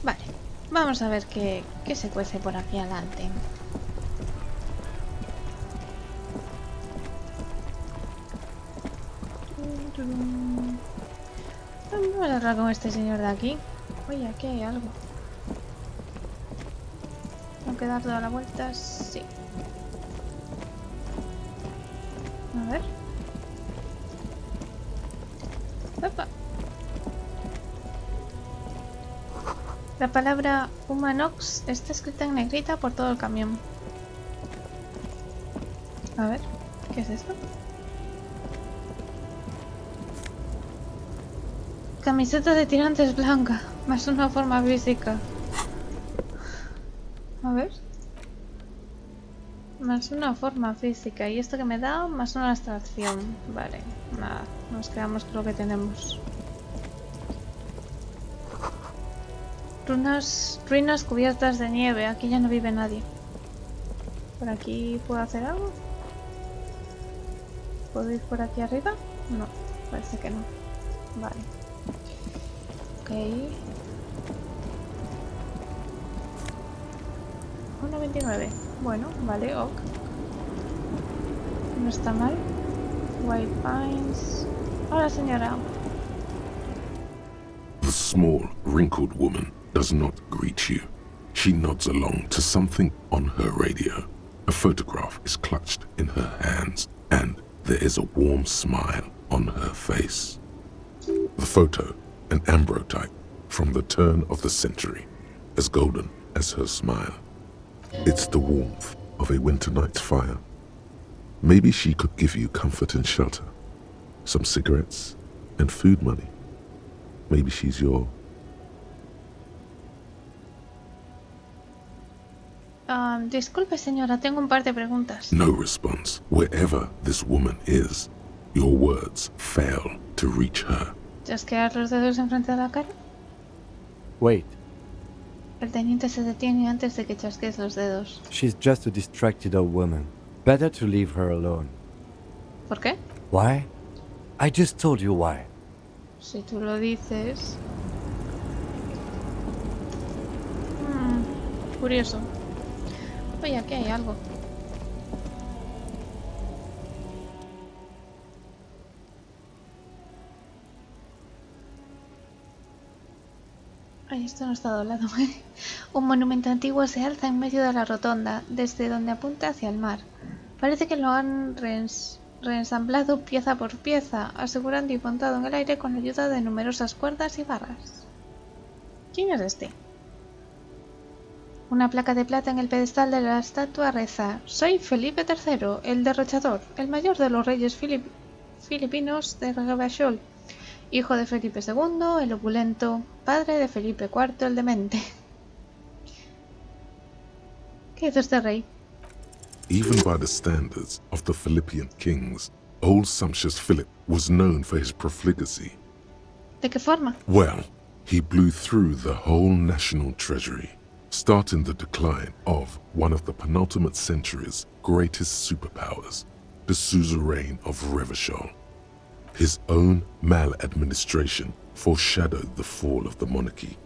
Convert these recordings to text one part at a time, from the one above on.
Vale, vamos a ver qué se cuece por aquí adelante. Vamos a hablar con este señor de aquí. Oye, aquí hay algo. ¿Tengo que dar toda la vuelta? Sí. A ver. Opa. La palabra humanox está escrita en negrita por todo el camión. A ver, ¿qué es esto? Camiseta de tirantes blanca, más una forma física. A ver. Más una forma física. Y esto que me da, más una abstracción. Vale, nada, nos quedamos con lo que tenemos. Ruinas cubiertas de nieve. Aquí ya no vive nadie. ¿Por aquí puedo hacer algo? ¿Puedo ir por aquí arriba? No, parece que no. Vale. Ok. 1.29. Bueno, vale, ok. No está mal. White Pines. Hola, señora. The small, wrinkled woman does not greet you. She nods along to something on her radio. A photograph is clutched in her hands, and there is a warm smile on her face. The photo, an ambrotype from the turn of the century, as golden as her smile. It's the warmth of a winter night's fire. Maybe she could give you comfort and shelter, some cigarettes and food money. Maybe she's your... Disculpe, señora, tengo un par de preguntas. No response. Wherever this woman is, your words fail to reach her. ¿Chasquear los dedos enfrente de la cara? Wait, El teniente se detiene antes de que chasquees los dedos. she's just a distracted old woman. Better to leave her alone. ¿Por qué? Why? I just told you why. Si tú lo dices... curioso. Oye, aquí hay algo. Ay, esto no está doblado. Un monumento antiguo se alza en medio de la rotonda, desde donde apunta hacia el mar. Parece que lo han reensamblado pieza por pieza, asegurando y montado en el aire con la ayuda de numerosas cuerdas y barras. ¿Quién es este? Una placa de plata en el pedestal de la estatua reza: Soy Felipe III, el derrochador, el mayor de los reyes filipinos de Rebashol, hijo de Felipe II, el opulento, padre de Felipe IV, el demente. ¿Qué hizo este rey? Even by the standards of the Philippian kings, old sumptuous Philip was known for his profligacy. ¿De qué forma? Well, he blew through the whole national treasury, starting the decline of one of the penultimate century's greatest superpowers, the suzerain of Revachol. His own maladministration foreshadowed the fall of the monarchy.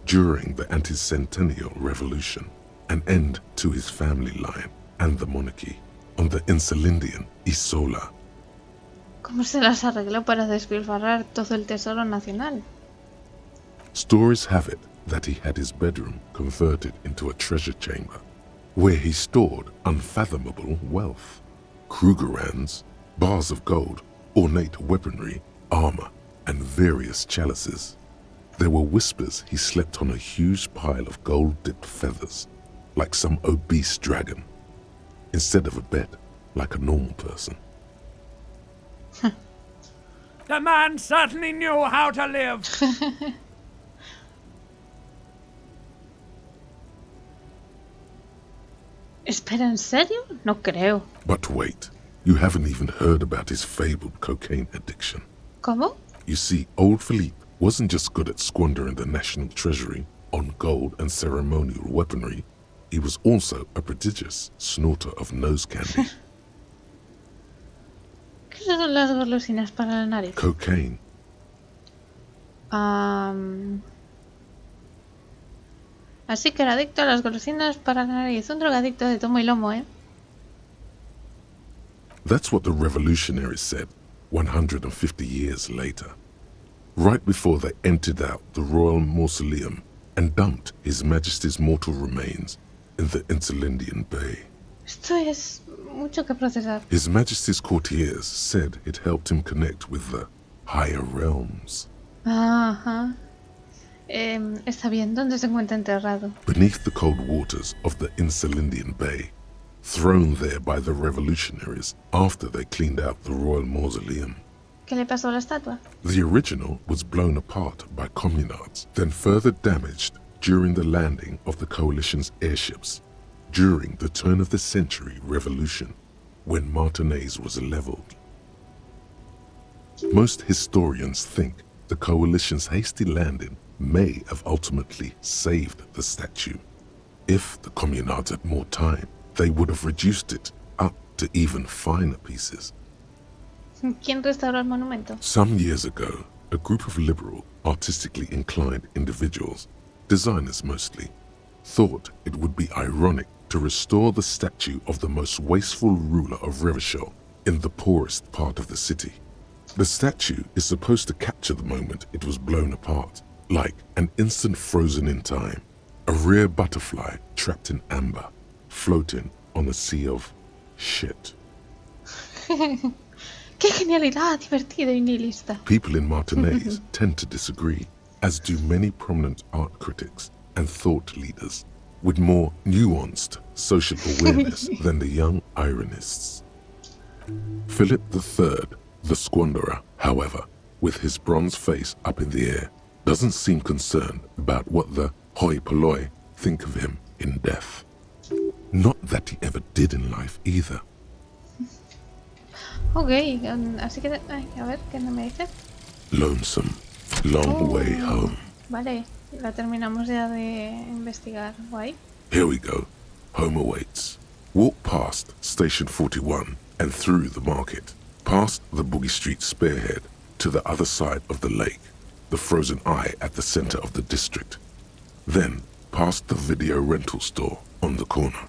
During the anti-centennial revolution, an end to his family line and the monarchy on the Insulindian Isola. ¿Cómo se las arregló para despilfarrar todo el tesoro nacional? Stories have it that he had his bedroom converted into a treasure chamber, where he stored unfathomable wealth. Krugerrands, bars of gold, ornate weaponry, armor, and various chalices. There were whispers he slept on a huge pile of gold-dipped feathers, like some obese dragon, instead of a bed, like a normal person. The man certainly knew how to live. Espera, ¿en serio? No creo. But wait, you haven't even heard about his fabled cocaine addiction. ¿Cómo? You see, old Philippe wasn't just good at squandering the national treasury on gold and ceremonial weaponry, he was also a prodigious snorter of nose candy. ¿Qué son las golosinas para la nariz? Cocaine. Así que era adicto a las golosinas para la nariz. Un drogadicto de tomo y lomo, ¿eh? That's what the revolutionaries said 150 years later, right before they emptied out the royal mausoleum and dumped His Majesty's mortal remains in the Elysium Bay. Esto es mucho que procesar. His Majesty's courtiers said it helped him connect with the higher realms. Ajá. Está bien. ¿Dónde se encuentra enterrado? Beneath the cold waters of the Elysium Bay, thrown there by the revolutionaries after they cleaned out the royal mausoleum. ¿Qué le pasó a la estatua? The original was blown apart by communards, then further damaged during the landing of the coalition's airships during the turn-of-the-century revolution, when Martinez was leveled. Most historians think the coalition's hasty landing may have ultimately saved the statue. If the communards had more time, they would have reduced it up to even finer pieces. ¿Quién restauró el monumento? Some years ago, a group of liberal, artistically inclined individuals, designers mostly, thought it would be ironic to restore the statue of the most wasteful ruler of Revachol in the poorest part of the city. The statue is supposed to capture the moment it was blown apart, like an instant frozen in time, a rare butterfly trapped in amber, floating on a sea of shit. ¡Qué genialidad! Divertido y nihilista. People in Martinez tend to disagree, as do many prominent art critics and thought leaders with more nuanced social awareness than the young ironists. Philip III, the squanderer, however, with his bronze face up in the air, doesn't seem concerned about what the hoi polloi think of him in death. Not that he ever did in life either. Ok, así que... Ay, a ver, ¿qué no me dice? Lonesome, long way home. Vale, la terminamos ya de investigar. Guay. Here we go. Home awaits. Walk past Station 41 and through the market, past the Boogie Street spearhead to the other side of the lake, the frozen eye at the center of the district. Then past the video rental store on the corner.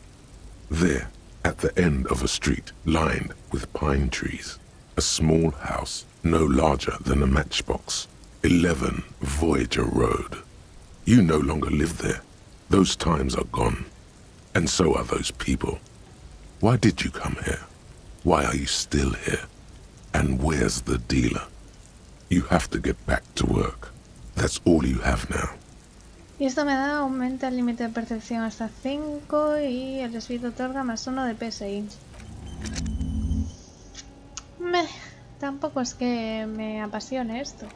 There, at the end of a street lined with pine trees, a small house no larger than a matchbox. 11 Voyager Road. You no longer live there. Those times are gone. And so are those people. Why did you come here? Why are you still here? And where's the dealer? You have to get back to work. That's all you have now. Y esto me da, aumenta el límite de percepción hasta 5 y el desvío otorga +1 de PSI. Tampoco es que me apasione esto.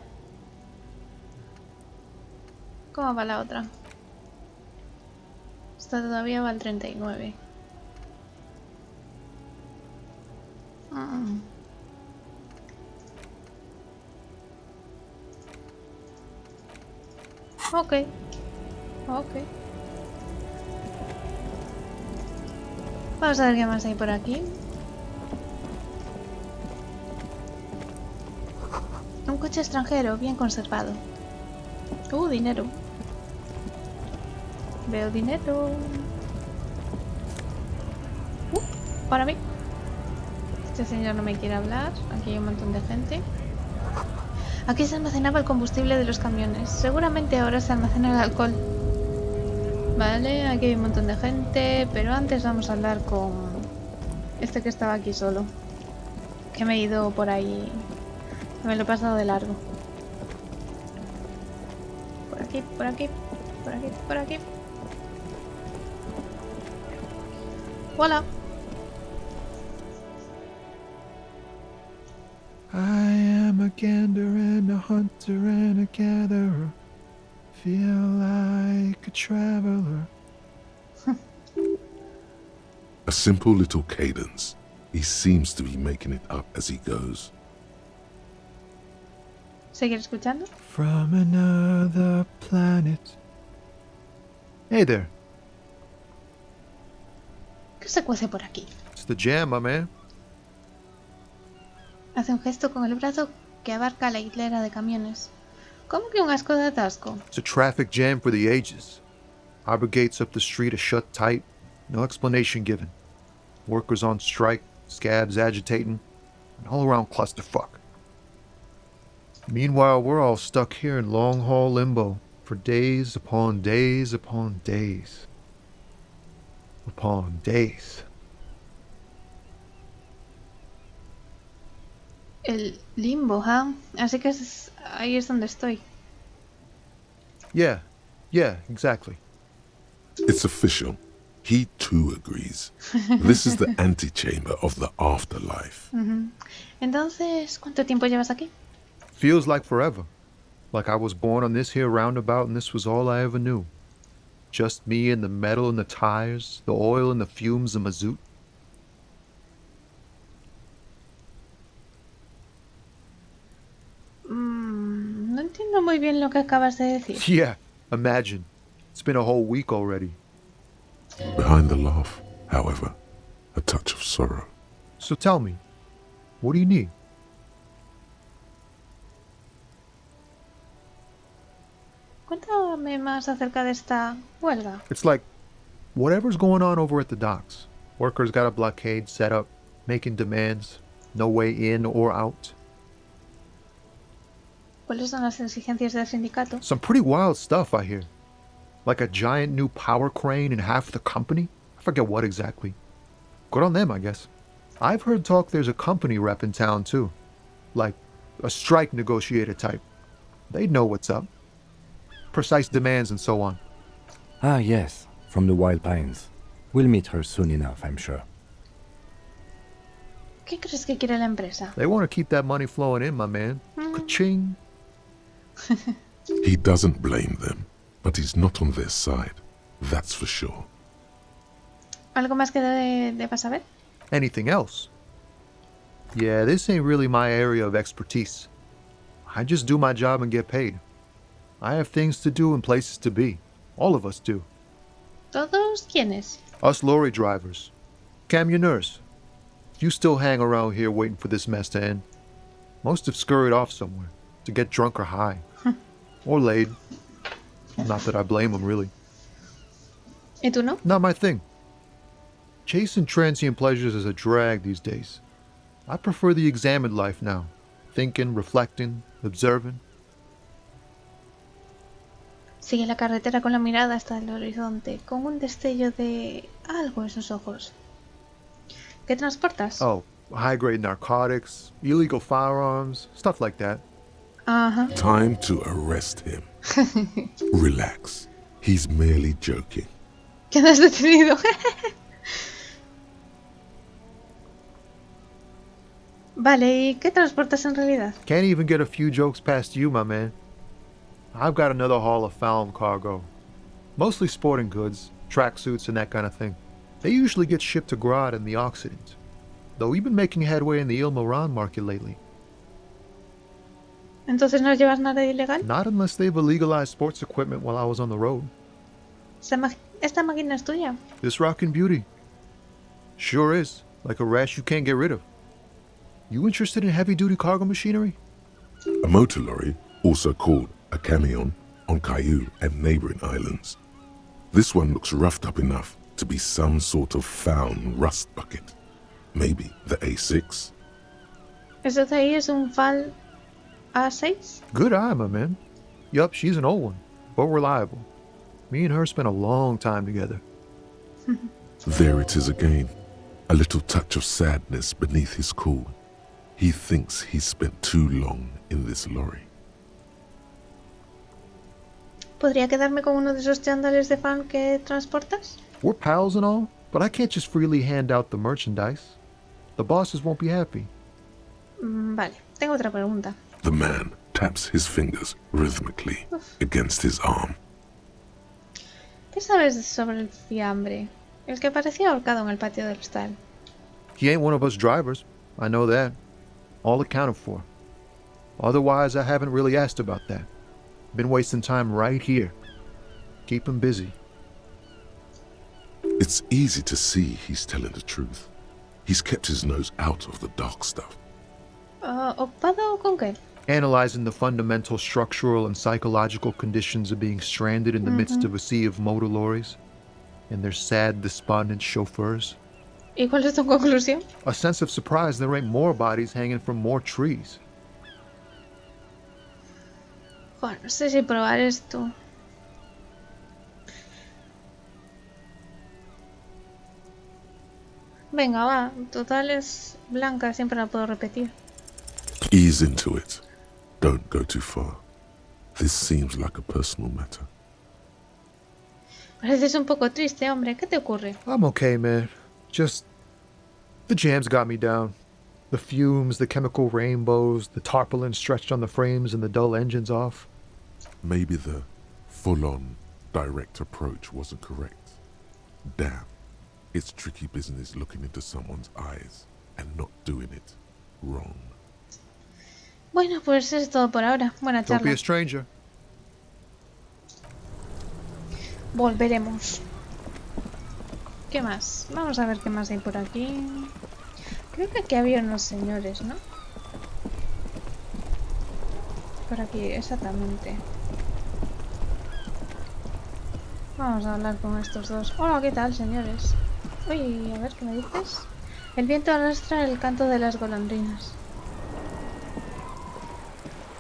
¿Cómo va la otra? Esta todavía va al 39. Ok. Vamos a ver qué más hay por aquí. Un coche extranjero, bien conservado. Dinero. Veo dinero. Para mí. Este señor no me quiere hablar. Aquí hay un montón de gente. Aquí se almacenaba el combustible de los camiones. Seguramente ahora se almacena el alcohol. Vale, aquí hay un montón de gente. Pero antes vamos a hablar con este que estaba aquí solo. Que me he ido por ahí. Me lo he pasado de largo. Por aquí, por aquí, por aquí, por aquí. Hola. I am a gander and a hunter and a gatherer. Feel like a traveler. A simple little cadence. He seems to be making it up as he goes. ¿Seguir escuchando? From another planet. Hey there. ¿Qué se cuece por aquí? It's the jam, my man. Hace un gesto con el brazo que abarca la hilera de camiones. ¿Cómo que un asco de atasco? It's a traffic jam for the ages. Harbor gates up the street are shut tight. No explanation given. Workers on strike, scabs agitating, an all-around clusterfuck. Meanwhile, we're all stuck here in long-haul limbo for days upon days upon days. Upon days. El limbo, ¿ah? Así que ahí es donde estoy. Yeah, exactly. It's official. He too agrees. This is the antechamber of the afterlife. Entonces, ¿cuánto tiempo llevas aquí? Feels like forever. Like I was born on this here roundabout and this was all I ever knew. Just me and the metal and the tires, the oil and the fumes of mazout. No entiendo muy bien lo que acabas de decir. Yeah, imagine. It's been a whole week already. Behind the laugh, however, a touch of sorrow. So tell me, what do you need? Cuéntame más acerca de esta huelga. It's like whatever's going on over at the docks. Workers got a blockade set up, making demands, no way in or out. ¿Cuáles son las exigencias del sindicato? Some pretty wild stuff, I hear. Like a giant new power crane in half the company? I forget what exactly. Good on them, I guess. I've heard talk there's a company rep in town, too. Like a strike negotiator type. They'd know what's up. Precise demands and so on. Ah, yes, from the Wild Pines. We'll meet her soon enough, I'm sure. ¿Qué crees que quiere la empresa? They want to keep that money flowing in, my man. Ka-ching. He doesn't blame them, but he's not on their side. That's for sure. ¿Algo más que debas saber? Anything else? Yeah, this ain't really my area of expertise. I just do my job and get paid. I have things to do and places to be. All of us do. ¿Todos quiénes? Us lorry drivers. Camioners. You still hang around here waiting for this mess to end. Most have scurried off somewhere to get drunk or high. Or laid. Not that I blame them, really. ¿Y tú no? Not my thing. Chasing transient pleasures is a drag these days. I prefer the examined life now. Thinking, reflecting, observing. Sigue la carretera con la mirada hasta el horizonte, con un destello de algo en sus ojos. ¿Qué transportas? Oh, high-grade narcotics, illegal firearms, stuff like that. Ajá. Time to arrest him. Relax. He's merely joking. ¿Quedas detenido? Vale, ¿y qué transportas en realidad? Can't even get a few jokes past you, my man. I've got another haul of foul cargo. Mostly sporting goods, tracksuits, and that kind of thing. They usually get shipped to Grad in the Occident. Though we've been making headway in the Il Moran market lately. ¿Entonces no llevas nada ilegal? Not unless they've illegalized sports equipment while I was on the road. ¿Esta máquina es tuya? This rockin' beauty. Sure is. Like a rash you can't get rid of. You interested in heavy-duty cargo machinery? A motor lorry, also called a camion, on Caillou and neighboring islands. This one looks roughed up enough to be some sort of found rust bucket. Maybe the A6. ¿Eso de ahí es un FAL A6? Good eye, my man. Yup, she's an old one, but reliable. Me and her spent a long time together. There it is again. A little touch of sadness beneath his cool. He thinks he's spent too long in this lorry. ¿Podría quedarme con uno de esos chándales de fan que transportas? We're pals and all, but I can't just freely hand out the merchandise. The bosses won't be happy. Vale, tengo otra pregunta. The man taps his fingers rhythmically against his arm. ¿Qué sabes sobre el fiambre? El que parecía ahorcado en el patio del hostal. He ain't one of us drivers. I know that. All accounted for. Otherwise, I haven't really asked about that. Been wasting time right here. Keep him busy. It's easy to see he's telling the truth. He's kept his nose out of the dark stuff. ¿Ocupado con qué? analyzing the fundamental structural and psychological conditions of being stranded in the midst of a sea of motor lorries and their sad, despondent chauffeurs. ¿Y cuál es tu conclusión? A sense of surprise there ain't more bodies hanging from more trees. Bueno, no sé si probar esto. Venga, va. Total es blanca, siempre la puedo repetir. Ease into it. Don't go too far. This seems like a personal matter. Pareces un poco triste, hombre. ¿Qué te ocurre? I'm okay, man. Just the jams got me down. The fumes, the chemical rainbows, the tarpaulin stretched on the frames and the dull engines off. Maybe the full-on direct approach wasn't correct. Damn. It's tricky business looking into someone's eyes and not doing it wrong. Bueno, pues es todo por ahora. Buena Don't be charla. a stranger. Volveremos. ¿Qué más? Vamos a ver qué más hay por aquí. Creo que aquí había unos señores, ¿no? Por aquí, exactamente. Vamos a hablar con estos dos. Hola, ¿qué tal, señores? Uy, a ver, ¿qué me dices? El viento arrastra el canto de las golondrinas.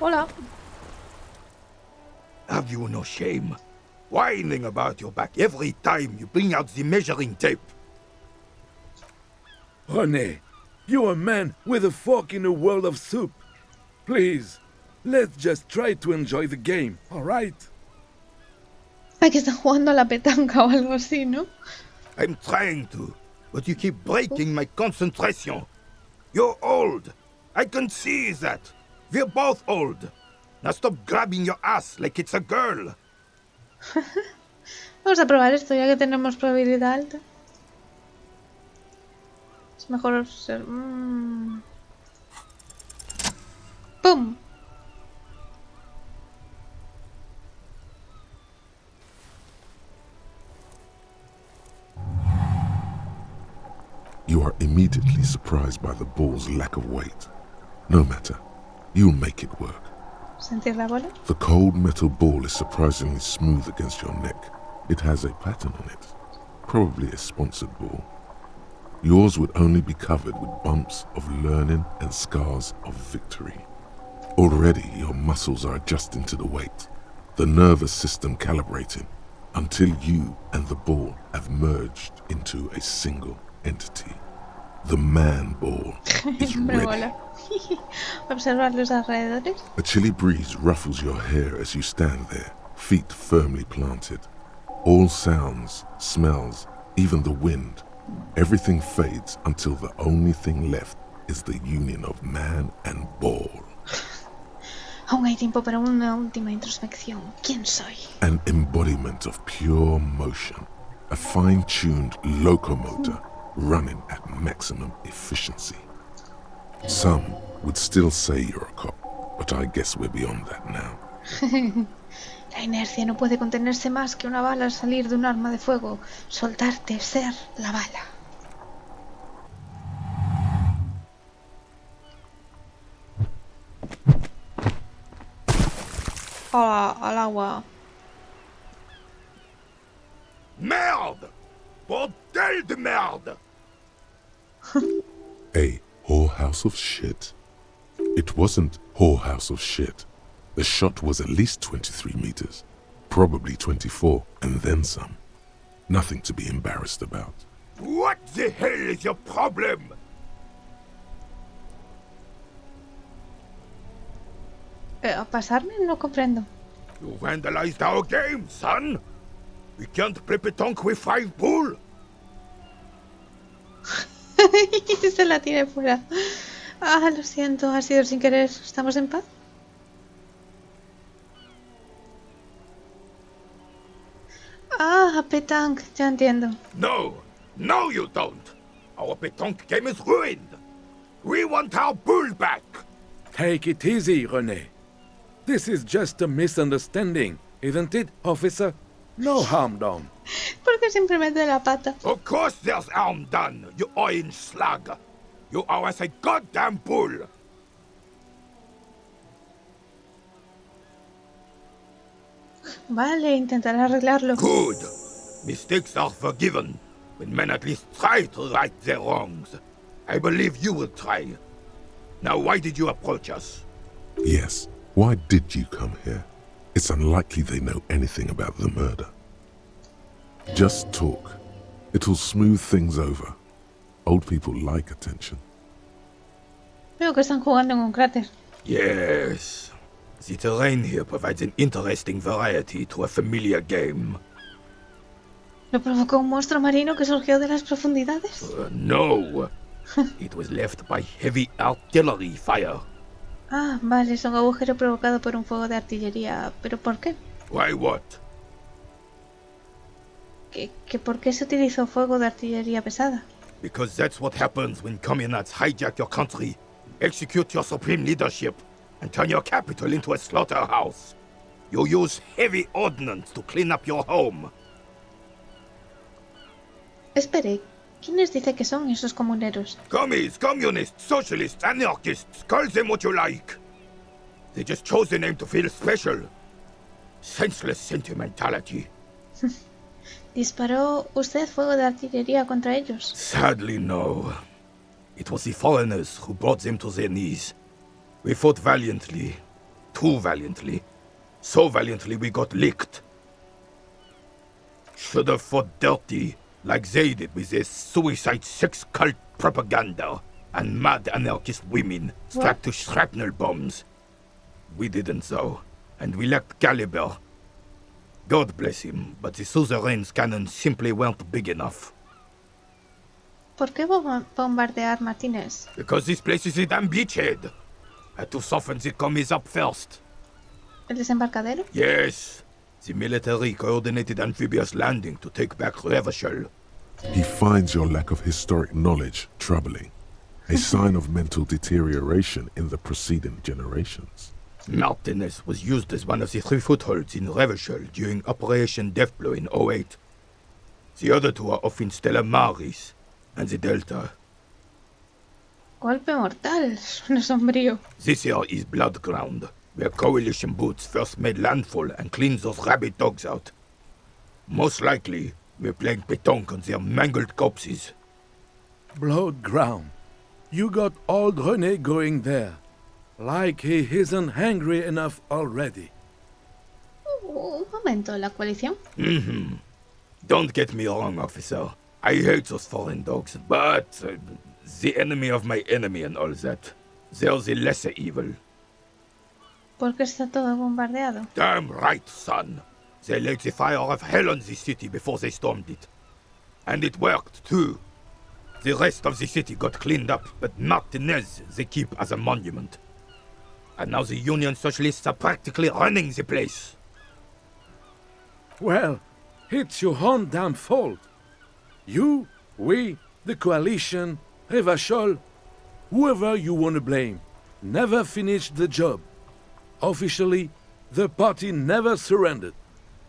Hola. Have you no shame? Whining about your back every time you bring out the measuring tape. René, you're a man with a fork in a world of soup. Please, let's just try to enjoy the game, alright? Ay, que están jugando a la petanca o algo así, ¿no? I'm trying to, but you keep breaking my concentration. You're old. I can see that. We're both old. Now stop grabbing your ass like it's a girl. Vamos a probar esto ya que tenemos probabilidad alta. Es mejor ser... ¡Pum! You are immediately surprised by the ball's lack of weight. No matter. You'll make it work. ¿Sentir la bola? The cold metal ball is surprisingly smooth against your neck. It has a pattern on it. Probably a sponsored ball. Yours would only be covered with bumps of learning and scars of victory. Already your muscles are adjusting to the weight, the nervous system calibrating, until you and the ball have merged into a single entity. The man ball is Hombre ready. bola. Observar los alrededores. A chilly breeze ruffles your hair as you stand there, feet firmly planted. All sounds, smells, even the wind, everything fades until the only thing left is the union of man and ball. Aún hay tiempo para una última introspección. ¿Quién soy? An embodiment of pure motion, a fine-tuned locomotor running at maximum efficiency. Some would still say you're a cop, but I guess we're beyond that now. La inercia no puede contenerse más que una bala al salir de un arma de fuego. Soltarte, ser la bala. Al agua. Merde! Bordel de merde! A whorehouse of shit? It wasn't whorehouse of shit. The shot was at least 23 meters, probably 24, and then some. Nothing to be embarrassed about. What the hell is your problem? ¿A pasarme? No comprendo. You vandalized our game, son! We can't play petanque with 5 bull! Se la tiré fuera. Ah, lo siento, ha sido sin querer. ¿Estamos en paz? Ah, petanque, ya entiendo. No! No, you don't! Our petanque game is ruined! We want our bull back! Take it easy, René. This is just a misunderstanding, isn't it, officer? No harm done. ¿Por qué siempre mete la pata? Of course there's harm done, you orange slug! You owe us a goddamn bull! Vale, intentaré arreglarlo. Good. Mistakes are forgiven when men at least try to right their wrongs. I believe you will try. Now, why did you approach us? Yes, why did you come here? It's unlikely they know anything about the murder. Just talk. It'll smooth things over. Old people like attention. Veo que están jugando en un cráter. Yes. The terrain here provides an interesting variety to a familiar game. ¿Lo provocó un monstruo marino que surgió de las profundidades? No. It was left by heavy artillery fire. Ah, vale, es un agujero provocado por un fuego de artillería. ¿Pero por qué? Why what? ¿Que por qué se utilizó fuego de artillería pesada? Because that's what happens when communards hijack your country, execute your supreme leadership, and turn your capital into a slaughterhouse. You use heavy ordnance to clean up your home. Espere, ¿quiénes dice que son esos comuneros? Commies, communists, socialists, anarchists, call them what you like. They just chose the name to feel special. Senseless sentimentality. ¿Disparó usted fuego de artillería contra ellos? Sadly, no. It was the foreigners who brought them to their knees. We fought valiantly. Too valiantly. So valiantly we got licked. Should have fought dirty, like they did with their suicide sex cult propaganda and mad anarchist women strapped to shrapnel bombs. We didn't though, and we lacked caliber. God bless him, but the suzerain's cannons simply weren't big enough. ¿Por qué bombardear Martínez? Because this place is a damn beachhead. Had to soften the commies up first. ¿El desembarcadero? Yes, the military coordinated amphibious landing to take back Revachol. He finds your lack of historic knowledge troubling, a sign of mental deterioration in the preceding generations. Martinez was used as one of the 3 footholds in Revachol during Operation Deathblow in 08. The other 2 are off in Stella Maris and the Delta. Golpe mortal, suena sombrío. This here is Blood Ground, where coalition boots first made landfall and cleaned those rabid dogs out. Most likely, we're playing pétanque on their mangled corpses. Blood ground. You got old René going there. Like he isn't hungry enough already. Un momento, ¿la coalición? Don't get me wrong, officer. I hate those foreign dogs, but the enemy of my enemy and all that. They're the lesser evil. ¿Por qué está todo bombardeado? Damn right, son. They laid the fire of hell on the city before they stormed it. And it worked, too. The rest of the city got cleaned up, but Martinez they keep as a monument. And now the Union Socialists are practically running the place. Well, it's your own damn fault. You, we, the coalition, Revachol, whoever you want to blame, never finished the job. Officially, the party never surrendered.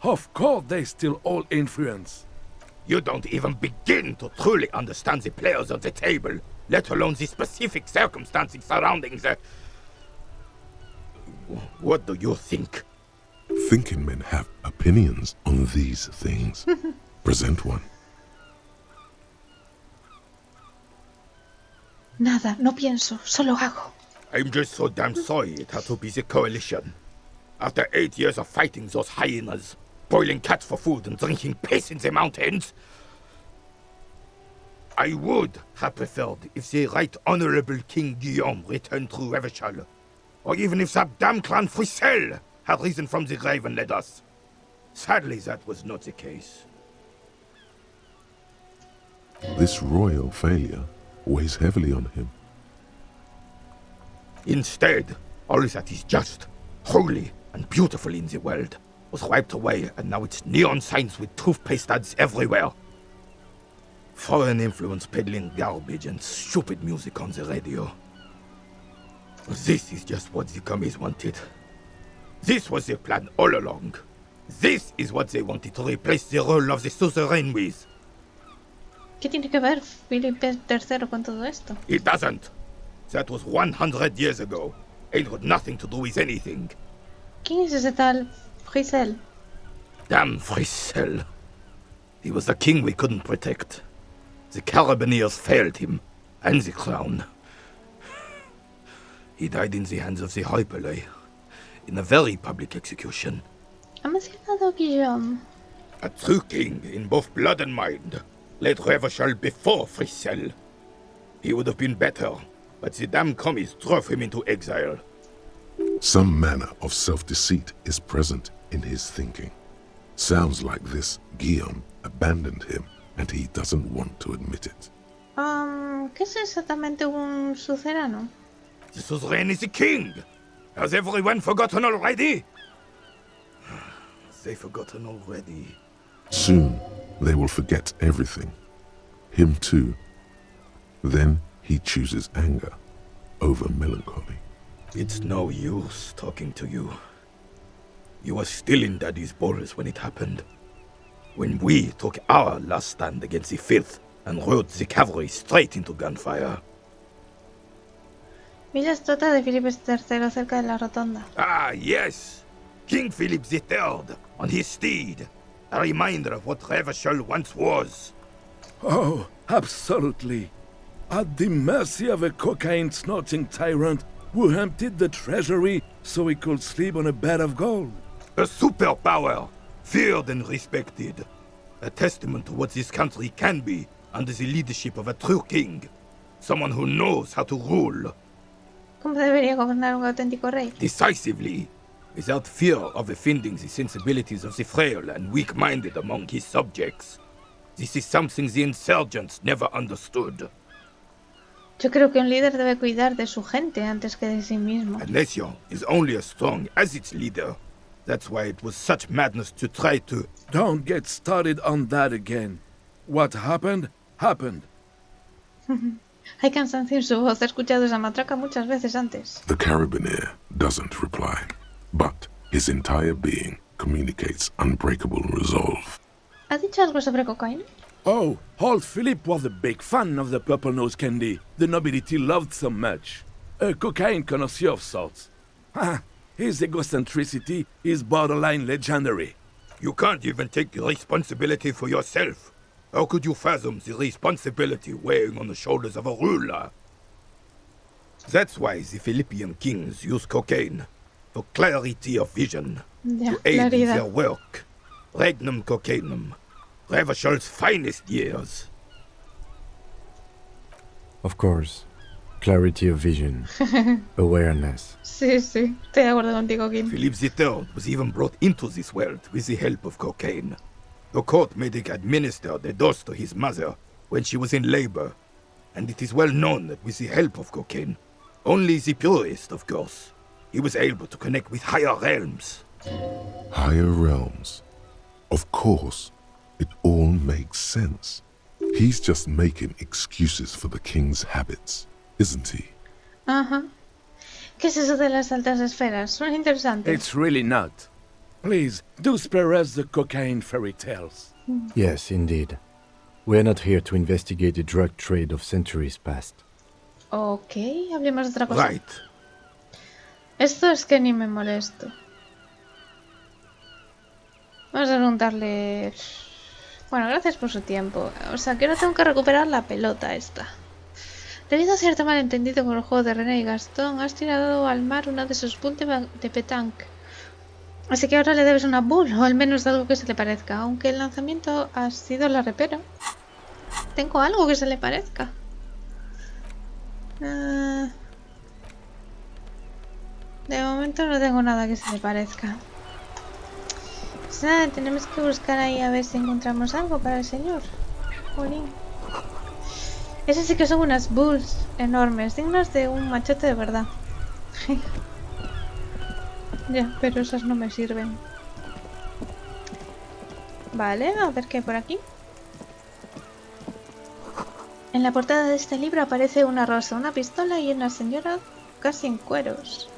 Of course they still hold influence. You don't even begin to truly understand the players on the table, let alone the specific circumstances surrounding the... What do you think? Thinking men have opinions on these things. Present one. Nada, no pienso, solo hago. I'm just so damn sorry it had to be the coalition. After 8 years of fighting those hyenas, boiling cats for food and drinking piss in the mountains, I would have preferred if the Right Honorable King Guillaume returned through Revachol, or even if that damn clan Frisel had risen from the grave and led us. Sadly, that was not the case. This royal failure weighs heavily on him. Instead, all that is just, holy, and beautiful in the world was wiped away, and now it's neon signs with toothpaste ads everywhere. Foreign influence peddling garbage and stupid music on the radio. This is just what the commies wanted. This was their plan all along. This is what they wanted to replace the role of the suzerain with. ¿Qué tiene que ver Felipe III con todo esto? It doesn't. That was 100 years ago. Ain't got nothing to do with anything. ¿Quién es ese tal Frisel? Damn Frissel. He was the king we couldn't protect. The Carabineers failed him, and the crown. He died in the hands of the Hyperlay, in a very public execution. Ha mencionado Guillaume. A true king in both blood and mind led Revachol before Frissel. He would have been better, but the damn commies drove him into exile. Some manner of self-deceit is present in his thinking. Sounds like this Guillaume abandoned him and he doesn't want to admit it. ¿Qué es exactamente un sucerano? The suzerain is the king! Has everyone forgotten already? They've forgotten already. Soon, they will forget everything. Him too. Then he chooses anger over melancholy. It's no use talking to you. You were still in Daddy's balls when it happened. When we took our last stand against the filth and rode the cavalry straight into gunfire. Vi la estatua de Felipe III cerca de la rotonda. Ah, yes! King Philip III, on his steed. A reminder of what Revachol once was. Oh, absolutely. At the mercy of a cocaine-snorting tyrant who emptied the treasury so he could sleep on a bed of gold. A superpower, feared and respected. A testament to what this country can be under the leadership of a true king. Someone who knows how to rule. ¿Cómo debería gobernar un auténtico rey? Decisively, without fear of offending the sensibilities of the frail and weak-minded among his subjects. This is something the insurgents never understood. Yo creo que un líder debe cuidar de su gente antes que de sí mismo. Elysium is only as strong as its leader. That's why it was such madness to try to... Don't get started on that again. What happened, happened. Hay cansancio en su voz. He escuchado esa matraca muchas veces antes. The Carabineer doesn't reply, but his entire being communicates unbreakable resolve. ¿Ha dicho algo sobre cocaína? Oh, old Philip was a big fan of the purple nose candy the nobility loved so much. A cocaine connoisseur of sorts. His egocentricity is borderline legendary. You can't even take responsibility for yourself. How could you fathom the responsibility weighing on the shoulders of a ruler? That's why the Philippian kings use cocaine, for clarity of vision, Ya, to aid in claridad. their work. Regnum cocainum, Revachol's finest years. Of course. Clarity of vision. Awareness. Sí, sí. Estoy de acuerdo contigo, Kim. Philip III was even brought into this world with the help of cocaine. The court made him administer the dose to his mother when she was in labor, and it is well known that with the help of cocaine, only the purest, of course, he was able to connect with higher realms. Higher realms. Of course, it all makes sense. He's just making excuses for the king's habits, isn't he? Ajá. ¿Qué es eso de las altas esferas? Suena interesante. It's really not. Please, do spare us the cocaine fairy tales. Yes, indeed. We are not here to investigate the drug trade of centuries past. Ok, hablemos de otra cosa. Right. Esto es que ni me molesto. Vamos a preguntarle... Bueno, gracias por su tiempo. O sea, que ahora tengo que recuperar la pelota esta. Debido a cierto malentendido con el juego de René y Gastón, has tirado al mar una de sus bulls de petanque. Así que ahora le debes una bull, o al menos algo que se le parezca. Aunque el lanzamiento ha sido la repera. Tengo algo que se le parezca. De momento no tengo nada que se le parezca. Pues nada, tenemos que buscar ahí a ver si encontramos algo para el señor. Jolín. Esas sí que son unas bulls enormes, dignas de un machete de verdad. Ya, pero esas no me sirven. Vale, a ver qué hay por aquí. En la portada de este libro aparece una rosa, una pistola y una señora casi en cueros.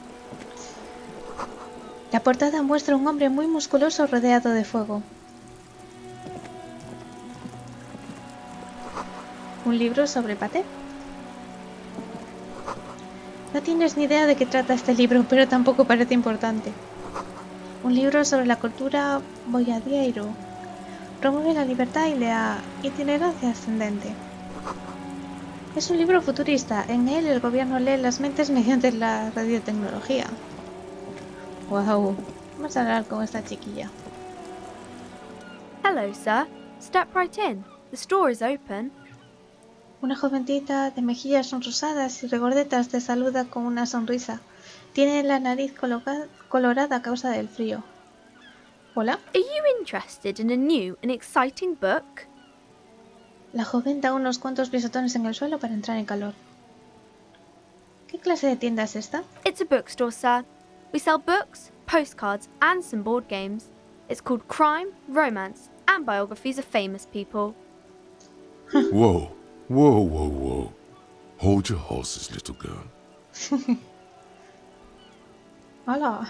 La portada muestra a un hombre muy musculoso rodeado de fuego. Un libro sobre paté. No tienes ni idea de qué trata este libro, pero tampoco parece importante. Un libro sobre la cultura boyadiero. Promueve la libertad y la itinerancia ascendente. Es un libro futurista. En él el gobierno lee las mentes mediante la radiotecnología. Wow. Vamos a hablar con esta chiquilla. Hello, sir. Step right in. The store is open. Una jovencita de mejillas sonrosadas y regordetas te saluda con una sonrisa. Tiene la nariz colorada a causa del frío. ¿Hola? Are you interested in a new and exciting book? La joven da unos cuantos pisotones en el suelo para entrar en calor. ¿Qué clase de tienda es esta? It's a bookstore, sir. We sell books, postcards, and some board games. It's called Crime, Romance, and Biographies of Famous People. Whoa, whoa, whoa, whoa. Hold your horses, little girl. Hola.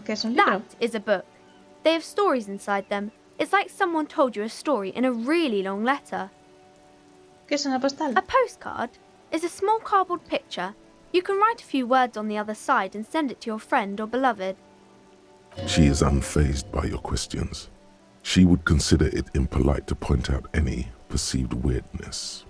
¿Qué es un libro? That is a book. They have stories inside them. It's like someone told you a story in a really long letter. ¿Qué es una postal? A postcard is a small cardboard picture. You can write a few words on the other side and send it to your friend or beloved. She is unfazed by your questions. She would consider it impolite to point out any perceived weirdness.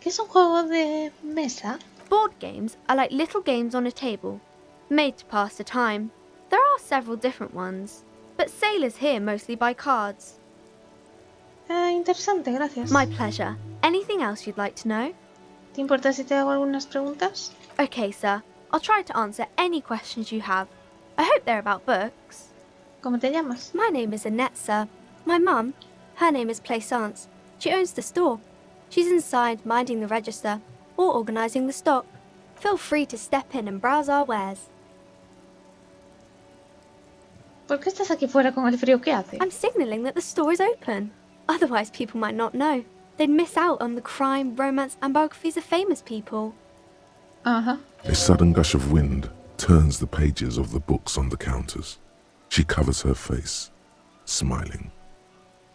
¿Qué es un juego de mesa? Board games are like little games on a table, made to pass the time. There are several different ones, but sailors here mostly buy cards. Interesante, gracias. My pleasure. Anything else you'd like to know? ¿Te importa si te hago algunas preguntas? Okay, sir. I'll try to answer any questions you have. I hope they're about books. ¿Cómo te llamas? My name is Annette, sir. My mum, her name is Plaisance. She owns the store. She's inside minding the register or organising the stock. Feel free to step in and browse our wares. ¿Por qué estás aquí fuera con el frío que hace? I'm signalling that the store is open. Otherwise people might not know. They'd miss out on the crime, romance and biographies of famous people. Ajá. A sudden gush of wind turns the pages of the books on the counters. She covers her face, smiling.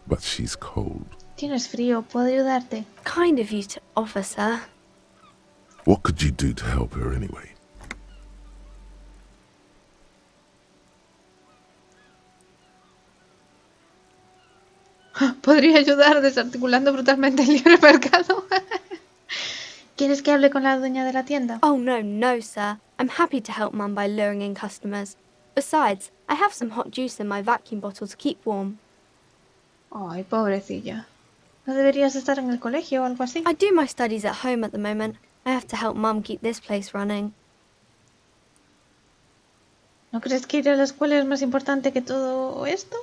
But she's cold. Tienes frío, ¿puedo ayudarte? Kind of you to offer, sir. What could you do to help her anyway? Podría ayudar desarticulando brutalmente el libre mercado. ¿Quieres que hable con la dueña de la tienda? Oh no, sir. I'm happy to help Mum by luring in customers. Besides, I have some hot juice in my vacuum bottle to keep warm. Ay, pobrecilla. ¿No deberías estar en el colegio o algo así? I do my studies at home at the moment. I have to help Mum keep this place running. ¿No crees que ir a la escuela es más importante que todo esto?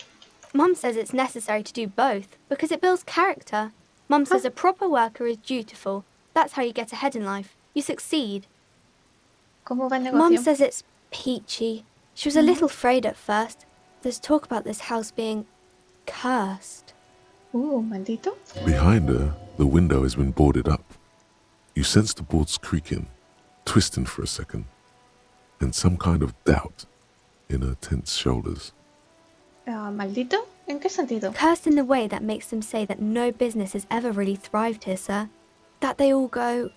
Mum says it's necessary to do both because it builds character. Mum says a proper worker is dutiful. That's how you get ahead in life. You succeed. ¿Cómo va el negocio? Mum says it's peachy. She was a little afraid at first. There's talk about this house being cursed. Maldito. Behind her, the window has been boarded up. You sense the boards creaking, twisting for a second, and some kind of doubt in her tense shoulders. ¿Maldito? ¿En qué sentido? Cursed in the way that makes them say that no business has ever really thrived here, sir. That they all go...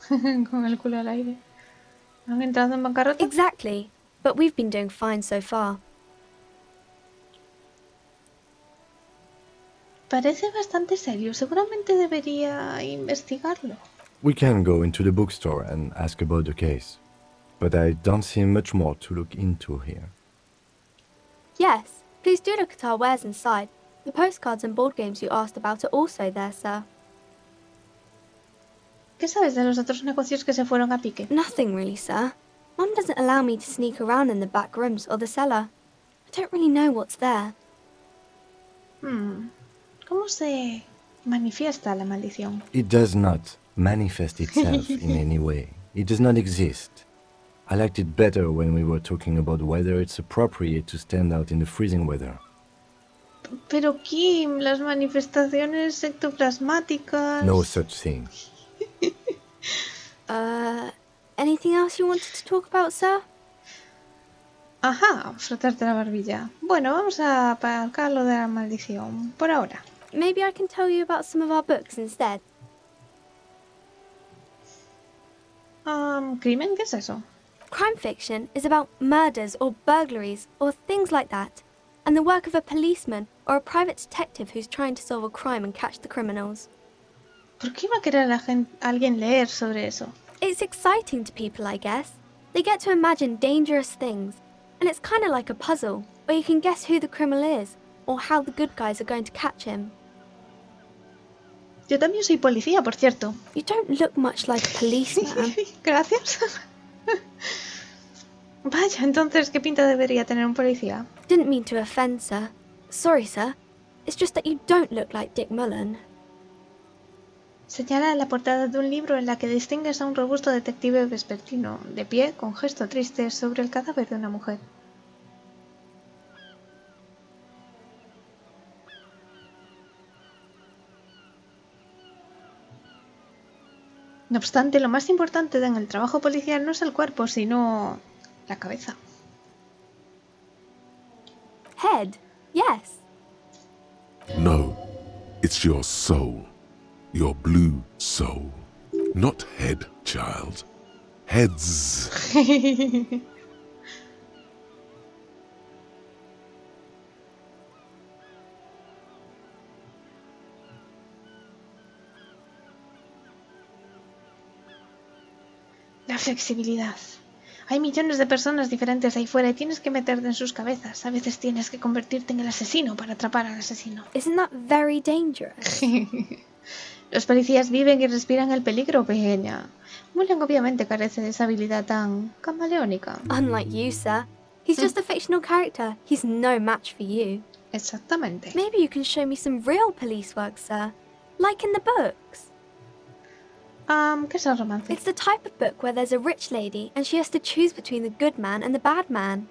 Con el culo al aire. ¿Han entrado en bancarrota? Exactly. But we've been doing fine so far. Parece bastante serio. Seguramente debería investigarlo. We can go into the bookstore and ask about the case. But I don't see much more to look into here. Yes, please do look at our wares inside. The postcards and board games you asked about are also there, sir. ¿Qué sabes de los otros negocios que se fueron a pique? Nothing really, sir. Mum doesn't allow me to sneak around in the back rooms or the cellar. I don't really know what's there. ¿Cómo se manifiesta la maldición? It does not manifest itself in any way. It does not exist. I liked it better when we were talking about whether it's appropriate to stand out in the freezing weather. Pero Kim, las manifestaciones ectoplasmáticas... No such thing. Anything else you wanted to talk about, sir? Ajá, frotarte la barbilla. Bueno, vamos a aparcar lo de la maldición, por ahora. Maybe I can tell you about some of our books instead. ¿Crimen? ¿Qué es eso? Crime fiction is about murders or burglaries or things like that, and the work of a policeman or a private detective who's trying to solve a crime and catch the criminals. ¿Por qué iba a querer alguien leer sobre eso? It's exciting to people, I guess. They get to imagine dangerous things, and it's kind of like a puzzle, where you can guess who the criminal is, or how the good guys are going to catch him. Yo también soy policía, por cierto. You don't look much like a policeman. Gracias. Vaya, entonces, ¿qué pinta debería tener un policía? Didn't mean to offend, sir. Sorry, sir. It's just that you don't look like Dick Mullen. Señala la portada de un libro en la que distingues a un robusto detective vespertino, de pie, con gesto triste, sobre el cadáver de una mujer. No obstante, lo más importante en el trabajo policial no es el cuerpo, sino la cabeza. Head, yes. No, it's your soul. Your blue soul. Not head, child. Heads. La flexibilidad. Hay millones de personas diferentes ahí fuera y tienes que meterte en sus cabezas. A veces tienes que convertirte en el asesino para atrapar al asesino. Isn't that very dangerous? Los policías viven y respiran el peligro, pequeña. Mullen obviamente carece de esa habilidad tan camaleónica. Unlike you, sir. He's just a fictional character. He's no match for you. Exactamente. Maybe you can show me some real police work, sir. Like in the books. ¿Qué es el romance? It's the type of book where there's a rich lady and she has to choose between the good man and the bad man.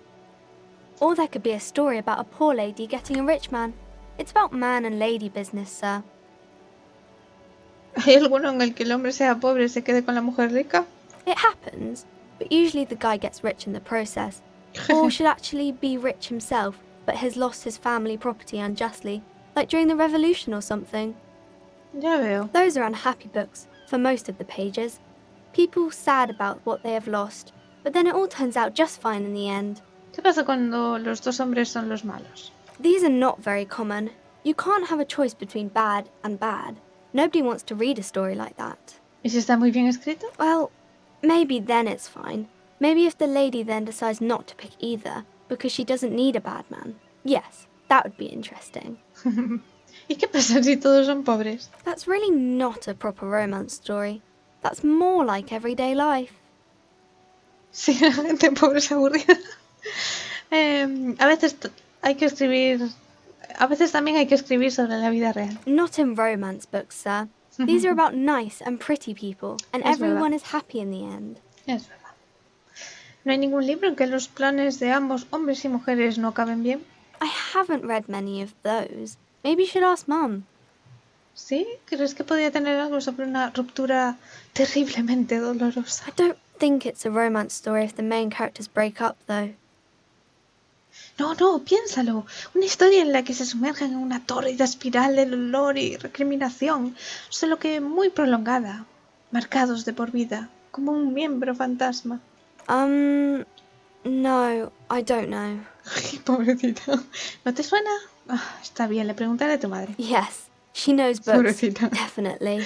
Or there could be a story about a poor lady getting a rich man. It's about man and lady business, sir. ¿Hay alguno en el que el hombre sea pobre y se quede con la mujer rica? It happens, but usually the guy gets rich in the process. Or should actually be rich himself, but has lost his family property unjustly, like during the revolution or something. Ya veo. Those are unhappy books, for most of the pages. People sad about what they have lost, but then it all turns out just fine in the end. ¿Qué pasa cuando los dos hombres son los malos? These are not very common. You can't have a choice between bad and bad. Nobody wants to read a story like that. ¿Y si está muy bien escrito? Well, maybe then it's fine. Maybe if the lady then decides not to pick either, because she doesn't need a bad man. Yes, that would be interesting. ¿Y qué pasa si todos son pobres? That's really not a proper romance story. That's more like everyday life. Si la gente pobre es aburrida. A veces hay que escribir... A veces también hay que escribir sobre la vida real. Not in romance books, sir. These are about nice and pretty people, and Es everyone verdad. is happy in the end. Es verdad. ¿No hay ningún libro en que los planes de ambos hombres y mujeres no caben bien? I haven't read many of those. Maybe you should ask Mum. ¿Sí? ¿Crees que podría tener algo sobre una ruptura terriblemente dolorosa? I don't think it's a romance story if the main characters break up, though. No, piénsalo. Una historia en la que se sumergen en una tórrida espiral de dolor y recriminación, solo que muy prolongada, marcados de por vida, como un miembro fantasma. No, I don't know. Ay, pobrecita. ¿No te suena? Está bien, le preguntaré a tu madre. Yes, she knows books. Pobrecita. Definitely.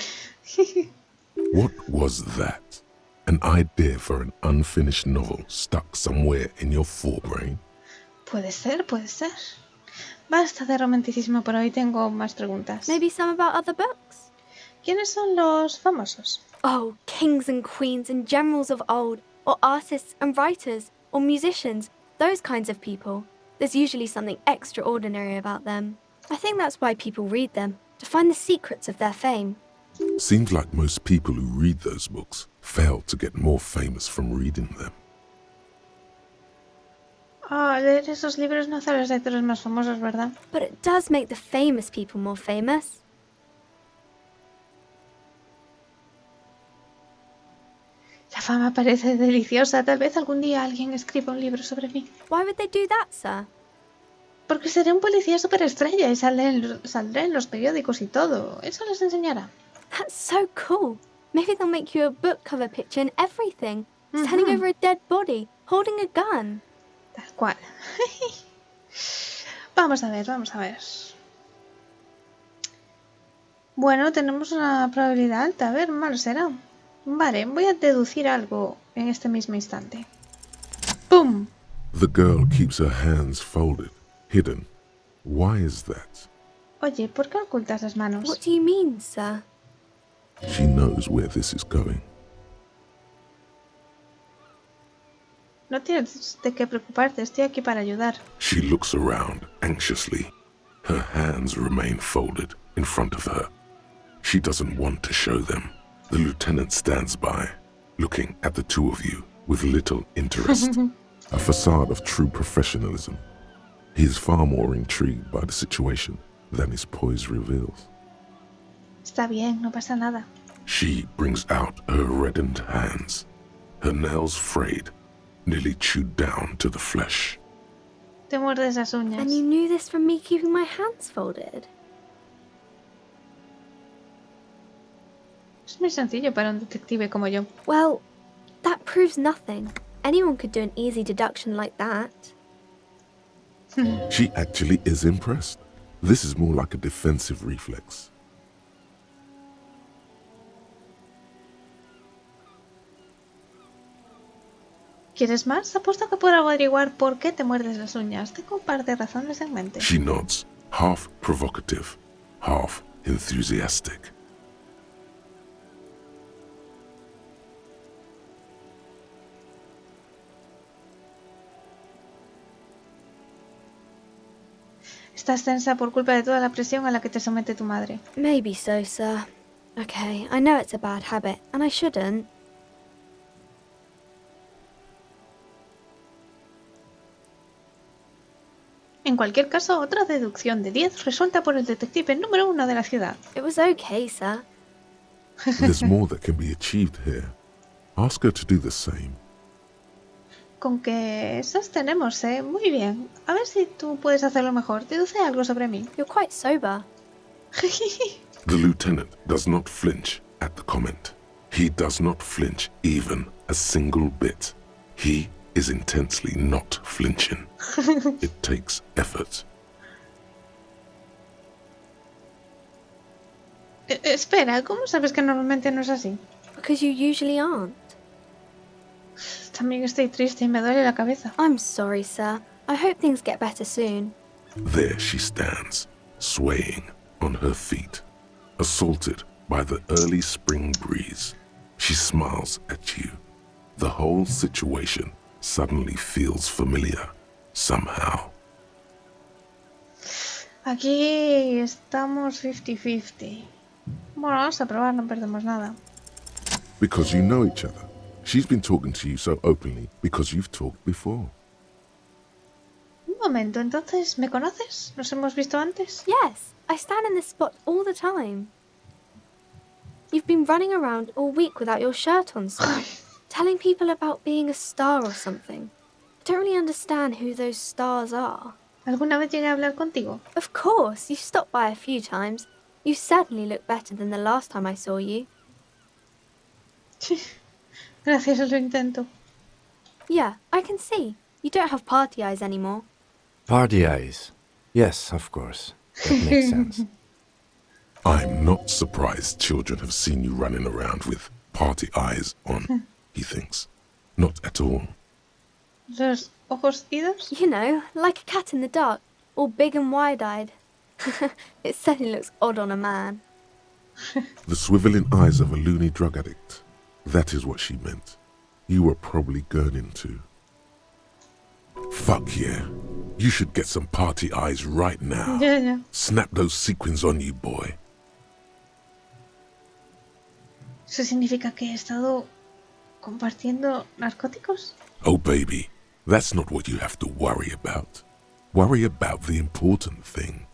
What was that? An idea for an unfinished novel stuck somewhere in your forebrain? Puede ser. Basta de romanticismo por hoy, tengo más preguntas. Maybe some about other books? ¿Quiénes son los famosos? Oh, kings and queens and generals of old, or artists and writers, or musicians, those kinds of people. There's usually something extraordinary about them. I think that's why people read them, to find the secrets of their fame. Seems like most people who read those books fail to get more famous from reading them. Leer esos libros no hace a los lectores más famosos, ¿verdad? But it does make the famous people more famous. La fama parece deliciosa. Tal vez algún día alguien escriba un libro sobre mí. Why would they do that, sir? Porque seré un policía superestrella y saldré en los periódicos y todo. Eso les enseñará. That's so cool. Maybe they'll make you a book cover picture and everything. Standing over a dead body, holding a gun. Tal cual. Vamos a ver, vamos a ver. Bueno, tenemos una probabilidad alta. A ver, malo será. Vale, voy a deducir algo en este mismo instante. ¡Pum! The girl keeps her hands folded, hidden. Why is that? Oye, ¿por qué ocultas las manos? What do you mean, sir? She knows where this is going. No tienes de qué preocuparte, estoy aquí para ayudar. She looks around anxiously. Her hands remain folded in front of her. She doesn't want to show them. The lieutenant stands by, looking at the two of you with little interest. A facade of true professionalism. He is far more intrigued by the situation than his poise reveals. Está bien, no pasa nada. She brings out her reddened hands, her nails frayed, nearly chewed down to the flesh. Te muerdes las uñas. And you knew this from me keeping my hands folded? Es muy sencillo para un detective como yo. Well, that proves nothing. Anyone could do an easy deduction like that. She actually is impressed. This is more like a defensive reflex. ¿Quieres más? Apuesto que puedo averiguar por qué te muerdes las uñas. Tengo un par de razones en mente. She nods, half provocative, half enthusiastic. Estás tensa por culpa de toda la presión a la que te somete tu madre. Maybe so, sir. Okay, I know it's a bad habit, and I shouldn't. En cualquier caso, otra deducción de 10 resuelta por el detective número 1 de la ciudad. It was okay, sir. There's more that can be achieved here. Ask her to do the same. Con que esas tenemos, ¿eh? Muy bien. A ver si tú puedes hacerlo mejor. Deduce algo sobre mí. You're quite sober. The lieutenant does not flinch at the comment. He does not flinch even a single bit. He is intensely not flinching. It takes effort. Espera, ¿cómo sabes que normalmente no es así? Because you usually aren't. También estoy triste y me duele la cabeza. I'm sorry, sir. I hope things get better soon. There she stands, swaying on her feet, assaulted by the early spring breeze. She smiles at you. The whole situation suddenly feels familiar, somehow. Aquí estamos 50-50. Bueno, vamos a probar, no perdemos nada. Because you know each other. She's been talking to you so openly because you've talked before. Un momento, entonces, ¿me conoces? ¿Nos hemos visto antes? Yes, I stand in this spot all the time. You've been running around all week without your shirt on, sir. Telling people about being a star or something. I don't really understand who those stars are. ¿Alguna vez llegué a hablar contigo? Of course, you've stopped by a few times. You certainly look better than the last time I saw you. Gracias, lo intento. Yeah, I can see. You don't have party eyes anymore. Party eyes. Yes, of course. That makes sense. I'm not surprised children have seen you running around with party eyes on, he thinks. Not at all. ¿Los ojos idos? You know, like a cat in the dark, all big and wide-eyed. It certainly looks odd on a man. The swiveling eyes of a loony drug addict. That is what she meant. You were probably gurning too. Fuck yeah. You should get some party eyes right now. Ya. Snap those sequins on you, boy. ¿Eso significa que he estado compartiendo narcóticos? Oh, baby, that's not what you have to worry about. Worry about the important thing.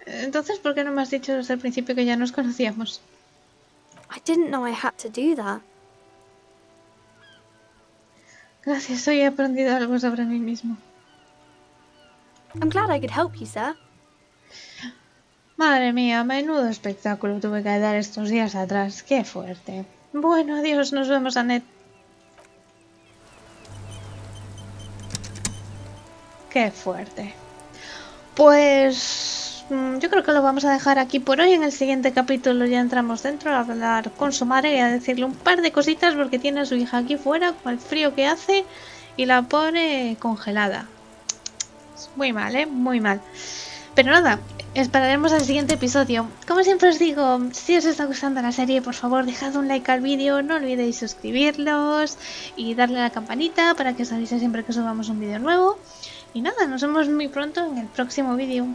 Entonces, ¿por qué no me has dicho desde el principio que ya nos conocíamos? I didn't know I had to do that. Gracias, hoy he aprendido algo sobre mí mismo. I'm glad I could help you, sir. Madre mía, menudo espectáculo tuve que dar estos días atrás. Qué fuerte. Bueno, adiós, nos vemos, Annette. Qué fuerte. Pues yo creo que lo vamos a dejar aquí por hoy. En el siguiente capítulo ya entramos dentro a hablar con su madre y a decirle un par de cositas porque tiene a su hija aquí fuera con el frío que hace y la pone congelada. Muy mal, muy mal. Pero nada, esperaremos al siguiente episodio. Como siempre os digo, si os está gustando la serie, por favor dejad un like al vídeo, no olvidéis suscribirlos y darle a la campanita para que os avise siempre que subamos un vídeo nuevo. Y nada, nos vemos muy pronto en el próximo vídeo.